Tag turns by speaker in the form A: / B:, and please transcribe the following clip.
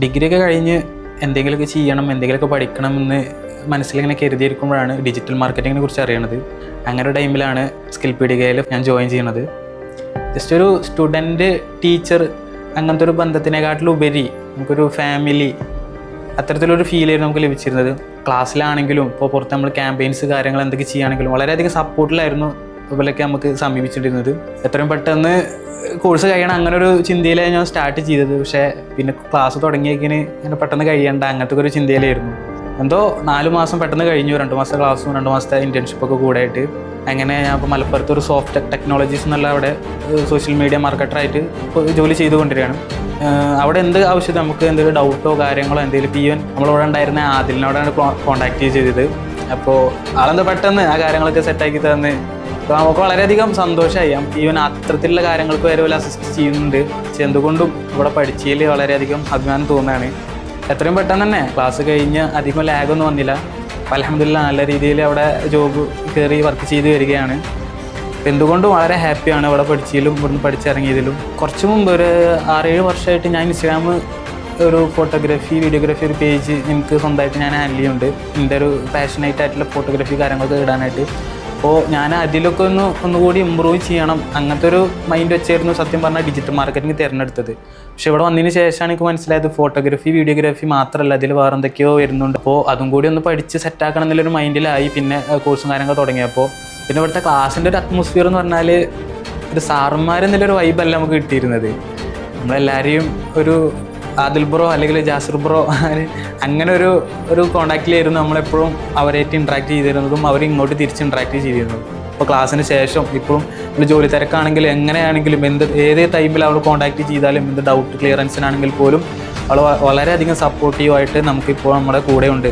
A: ഡിഗ്രിയൊക്കെ കഴിഞ്ഞ് എന്തെങ്കിലുമൊക്കെ ചെയ്യണം, എന്തെങ്കിലുമൊക്കെ പഠിക്കണമെന്ന് മനസ്സിലിങ്ങനെ കരുതിയിരിക്കുമ്പോഴാണ് ഡിജിറ്റൽ മാർക്കറ്റിങ്ങിനെ കുറിച്ച് അറിയണത്. അങ്ങനെ ഒരു ടൈമിലാണ് സ്കിൽപീഡിയയിൽ ഞാൻ ജോയിൻ ചെയ്യണത്. ജസ്റ്റ് ഒരു സ്റ്റുഡൻറ്റ് ടീച്ചർ അങ്ങനത്തെ ഒരു ബന്ധത്തിനെക്കാട്ടിലുപരി നമുക്കൊരു ഫാമിലി അത്തരത്തിലൊരു ഫീലായിരുന്നു നമുക്ക് ലഭിച്ചിരുന്നത്. ക്ലാസ്സിലാണെങ്കിലും ഇപ്പോൾ പുറത്ത് നമ്മൾ ക്യാമ്പയിൻസ് കാര്യങ്ങൾ എന്തൊക്കെ ചെയ്യുകയാണെങ്കിലും വളരെയധികം സപ്പോർട്ടിലായിരുന്നു ഇതുപോലെയൊക്കെ നമുക്ക് സമീപിച്ചിട്ടിരുന്നത്. എത്രയും പെട്ടെന്ന് കോഴ്സ് കഴിയണം അങ്ങനെ ഒരു ചിന്തയിലാണ് ഞാൻ സ്റ്റാർട്ട് ചെയ്തത്. പക്ഷേ പിന്നെ ക്ലാസ് തുടങ്ങിയേക്കിന് അങ്ങനെ പെട്ടെന്ന് കഴിയണ്ട അങ്ങനത്തെ ഒരു ചിന്തയിലായിരുന്നു. എന്തോ 4 മാസം പെട്ടെന്ന് കഴിഞ്ഞു. 2 മാസത്തെ ക്ലാസ്സും 2 മാസത്തെ ഇൻറ്റേൺഷിപ്പൊക്കെ കൂടായിട്ട് അങ്ങനെ ഞാൻ ഇപ്പോൾ മലപ്പുറത്ത് ഒരു സോഫ്റ്റ് ടെക്നോളജീസ് എന്നുള്ള അവിടെ സോഷ്യൽ മീഡിയ മാർക്കറ്ററായിട്ട് ജോലി ചെയ്തുകൊണ്ടിരിക്കുകയാണ്. അവിടെ എന്ത് ആവശ്യം നമുക്ക് എന്തെങ്കിലും ഡൗട്ടോ കാര്യങ്ങളോ എന്തെങ്കിലും ഈവൻ നമ്മളിവിടെ ഉണ്ടായിരുന്ന ആദിലിനോടാണ് കോൺടാക്ട് ചെയ്തത്. അപ്പോൾ ആളെന്താ പെട്ടെന്ന് ആ കാര്യങ്ങളൊക്കെ സെറ്റാക്കി തന്ന് അപ്പോൾ നമുക്ക് വളരെയധികം സന്തോഷമായി. ഈവൻ അത്തരത്തിലുള്ള കാര്യങ്ങൾക്ക് വരെ പോലെ അസിസ്റ്റ് ചെയ്യുന്നുണ്ട്. പക്ഷെ എന്തുകൊണ്ടും ഇവിടെ പഠിച്ചതിൽ വളരെയധികം അഭിമാനം തോന്നുകയാണ്. എത്രയും പെട്ടെന്ന് തന്നെ ക്ലാസ് കഴിഞ്ഞ് അധികം ലാഗൊന്നും വന്നില്ല. അൽഹംദുലില്ലാഹ് നല്ല രീതിയിൽ അവിടെ ജോബ് കയറി വർക്ക് ചെയ്ത് വരികയാണ്. എന്തുകൊണ്ടും വളരെ ഹാപ്പിയാണ് ഇവിടെ പഠിച്ചതിലും ഇവിടുന്ന് പഠിച്ചിറങ്ങിയതിലും. കുറച്ച് മുമ്പ് ഒരു 6-7 വർഷമായിട്ട് ഞാൻ ഇൻസ്റ്റാഗ്രാം ഒരു ഫോട്ടോഗ്രാഫി വീഡിയോഗ്രാഫി ഒരു പേജ് എനിക്ക് സ്വന്തമായിട്ട് ഞാൻ ഹാൻഡിൽ ചെയ്യുന്നുണ്ട്. എൻ്റെ ഒരു പാഷനേറ്റായിട്ടുള്ള ഫോട്ടോഗ്രാഫി കാര്യങ്ങളൊക്കെ ഇടാനായിട്ട്. അപ്പോൾ ഞാൻ അതിലൊക്കെ ഒന്നുകൂടി ഇമ്പ്രൂവ് ചെയ്യണം അങ്ങനത്തെ ഒരു മൈൻഡ് വെച്ചായിരുന്നു സത്യം പറഞ്ഞാൽ ഡിജിറ്റൽ മാർക്കറ്റിംഗ് തിരഞ്ഞെടുത്തത്. പക്ഷെ ഇവിടെ വന്നതിന് ശേഷമാണ് എനിക്ക് മനസ്സിലായത് ഫോട്ടോഗ്രാഫി വീഡിയോഗ്രാഫി മാത്രമല്ല അതിൽ വേറെ എന്തൊക്കെയോ വരുന്നുണ്ട്. അപ്പോൾ അതും കൂടി ഒന്ന് പഠിച്ച് സെറ്റാക്കണം എന്നുള്ളൊരു മൈൻഡിലായി. പിന്നെ കോഴ്സും കാര്യങ്ങൾ തുടങ്ങിയപ്പോൾ പിന്നെ ഇവിടുത്തെ ക്ലാസ്സിൻ്റെ ഒരു അറ്റ്മോസ്ഫിയർ എന്ന് പറഞ്ഞാൽ ഒരു സാറന്മാരെന്നുള്ളൊരു വൈബല്ല നമുക്ക് കിട്ടിയിരുന്നത്. നമ്മളെല്ലാവരെയും ഒരു ആദിൽ ബ്രോ അല്ലെങ്കിൽ ജാസിർ ബ്രോ അങ്ങനെ ഒരു കോണ്ടാക്റ്റിലായിരുന്നു നമ്മളെപ്പോഴും അവരായിട്ട് ഇൻട്രാക്ട് ചെയ്തിരുന്നതും അവർ ഇങ്ങോട്ട് തിരിച്ച് ഇൻട്രാക്ട് ചെയ്തിരുന്നതും. അപ്പോൾ ക്ലാസ്സിന് ശേഷം ഇപ്പോഴും നമ്മൾ ജോലി തിരക്കാണെങ്കിലും എങ്ങനെയാണെങ്കിലും ഏത് ടൈമിൽ അവൾ കോൺടാക്ട് ചെയ്താലും എന്ത് ഡൗട്ട് ക്ലിയറൻസിനാണെങ്കിൽ പോലും അവൾ വളരെയധികം സപ്പോർട്ടീവായിട്ട് നമുക്കിപ്പോൾ നമ്മുടെ കൂടെ ഉണ്ട്.